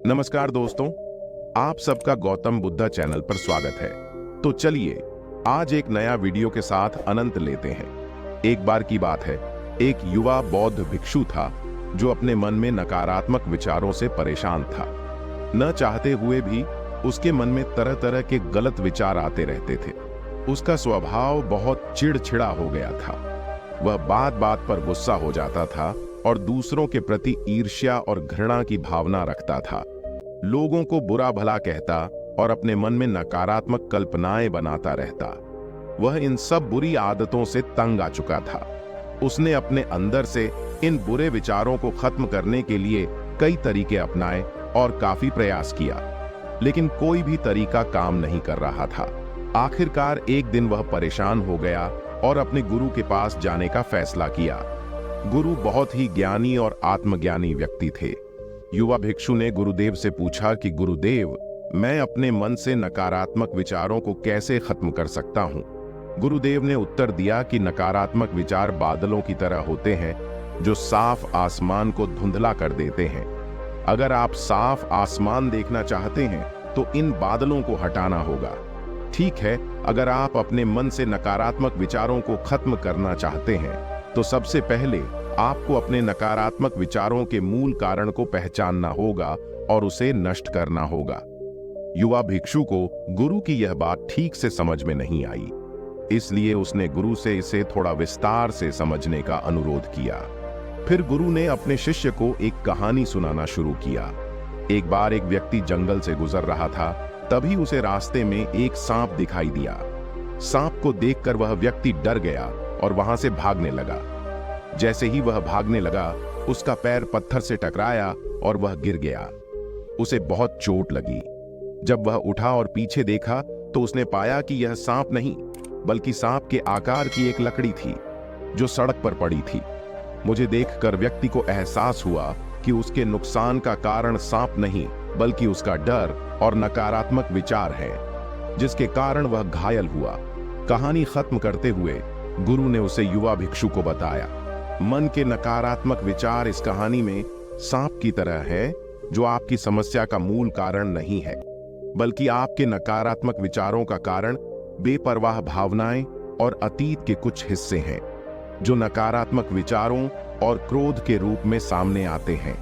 नमस्कार दोस्तों, आप सबका गौतम बुद्धा चैनल पर स्वागत है। तो चलिए आज एक नया वीडियो के साथ आनंद लेते हैं। एक बार की बात है, एक युवा बौद्ध भिक्षु था जो अपने मन में नकारात्मक विचारों से परेशान था। न चाहते हुए भी उसके मन में तरह तरह के गलत विचार आते रहते थे। उसका स्वभाव बहुत चिड़चिड़ा हो गया था। वह बात बात पर गुस्सा हो जाता था और दूसरों के प्रति ईर्ष्या और घृणा की भावना रखता था। लोगों को बुरा भला कहता और अपने मन में नकारात्मक कल्पनाएं बनाता रहता। वह इन सब बुरी आदतों से तंग आ चुका था। उसने अपने अंदर से इन बुरे विचारों को खत्म करने के लिए कई तरीके अपनाए और काफी प्रयास किया, लेकिन कोई भी तरीका काम नहीं कर रहा था। आखिरकार एक दिन वह परेशान हो गया और अपने गुरु के पास जाने का फैसला किया। गुरु बहुत ही ज्ञानी और आत्मज्ञानी व्यक्ति थे। युवा भिक्षु ने गुरुदेव से पूछा कि गुरुदेव, मैं अपने मन से नकारात्मक विचारों को कैसे खत्म कर सकता हूँ? गुरुदेव ने उत्तर दिया कि नकारात्मक विचार बादलों की तरह होते हैं जो साफ आसमान को धुंधला कर देते हैं। अगर आप साफ आसमान देखना चाहते हैं तो इन बादलों को हटाना होगा। ठीक है, अगर आप अपने मन से नकारात्मक विचारों को खत्म करना चाहते हैं तो सबसे पहले आपको अपने नकारात्मक विचारों के मूल कारण को पहचानना होगा और उसे नष्ट करना होगा। युवा भिक्षु को गुरु की यह बात ठीक से समझ में नहीं आई, इसलिए उसने गुरु से इसे थोड़ा विस्तार से समझने का अनुरोध किया। फिर गुरु ने अपने शिष्य को एक कहानी सुनाना शुरू किया। एक बार एक व्यक्ति जंगल से गुजर रहा था, तभी उसे रास्ते में एक सांप दिखाई दिया। सांप को देखकर वह व्यक्ति डर गया और वहां से भागने लगा। जैसे ही वह भागने लगा, उसका पैर पत्थर से टकराया और वह गिर गया। उसे बहुत चोट लगी। जब वह उठा और पीछे देखा तो उसने पाया कि यह सांप नहीं, बल्कि सांप के आकार की एक लकड़ी थी जो सड़क पर पड़ी थी। मुझे देखकर व्यक्ति को एहसास हुआ कि उसके नुकसान का कारण सांप नहीं, बल्कि उसका डर और नकारात्मक विचार है, जिसके कारण वह घायल हुआ। कहानी खत्म करते हुए गुरु ने उसे युवा भिक्षु को बताया, मन के नकारात्मक विचार इस कहानी में सांप की तरह है, जो आपकी समस्या का मूल कारण नहीं है, बल्कि आपके नकारात्मक विचारों का कारण बेपरवाह भावनाएं और अतीत के कुछ हिस्से हैं, जो नकारात्मक विचारों और क्रोध के रूप में सामने आते हैं।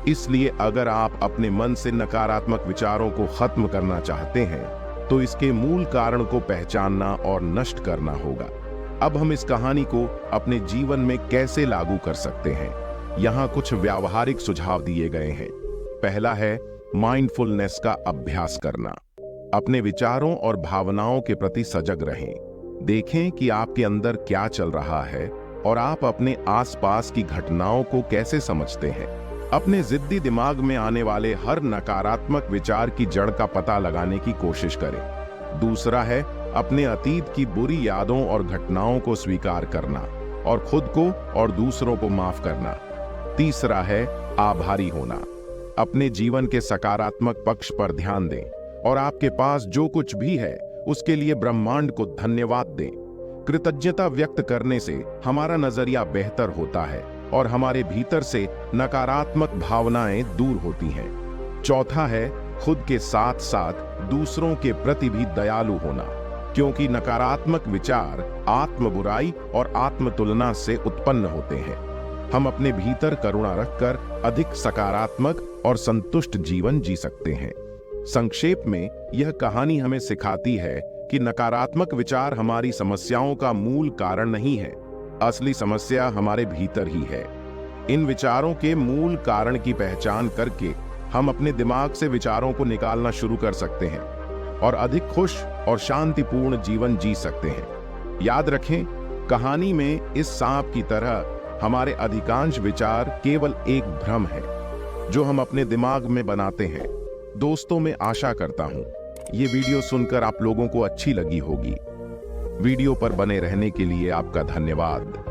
इसलिए अगर आप अपने मन से नकारात्मक विचारों को खत्म करना चाहते हैं तो इसके मूल कारण को पहचानना और नष्ट करना होगा। अब हम इस कहानी को अपने जीवन में कैसे लागू कर सकते हैं, यहाँ कुछ व्यावहारिक सुझाव दिए गए हैं। पहला है माइंडफुलनेस का अभ्यास करना। अपने विचारों और भावनाओं के प्रति सजग रहें। देखें कि आपके अंदर क्या चल रहा है और आप अपने आसपास की घटनाओं को कैसे समझते हैं। अपने जिद्दी दिमाग में आने वाले हर नकारात्मक विचार की जड़ का पता लगाने की कोशिश करें। दूसरा है अपने अतीत की बुरी यादों और घटनाओं को स्वीकार करना और खुद को और दूसरों को माफ करना। तीसरा है आभारी होना। अपने जीवन के सकारात्मक पक्ष पर ध्यान दें और आपके पास जो कुछ भी है उसके लिए ब्रह्मांड को धन्यवाद दें। कृतज्ञता व्यक्त करने से हमारा नजरिया बेहतर होता है और हमारे भीतर से नकारात्मक भावनाएं दूर होती हैं। चौथा है खुद के साथ साथ दूसरों के प्रति भी दयालु होना, क्योंकि नकारात्मक विचार आत्म बुराई और आत्म तुलना से उत्पन्न होते हैं। हम अपने भीतर करुणा रखकर अधिक सकारात्मक और संतुष्ट जीवन जी सकते हैं। संक्षेप में यह कहानी हमें सिखाती है कि नकारात्मक विचार हमारी समस्याओं का मूल कारण नहीं है, असली समस्या हमारे भीतर ही है। इन विचारों के मूल कारण की पहचान करके हम अपने दिमाग से विचारों को निकालना शुरू कर सकते हैं और अधिक खुश और शांतिपूर्ण जीवन जी सकते हैं। याद रखें, कहानी में इस सांप की तरह हमारे अधिकांश विचार केवल एक भ्रम है जो हम अपने दिमाग में बनाते हैं। दोस्तों, मैं आशा करता हूं ये वीडियो सुनकर आप लोगों को अच्छी लगी होगी। वीडियो पर बने रहने के लिए आपका धन्यवाद।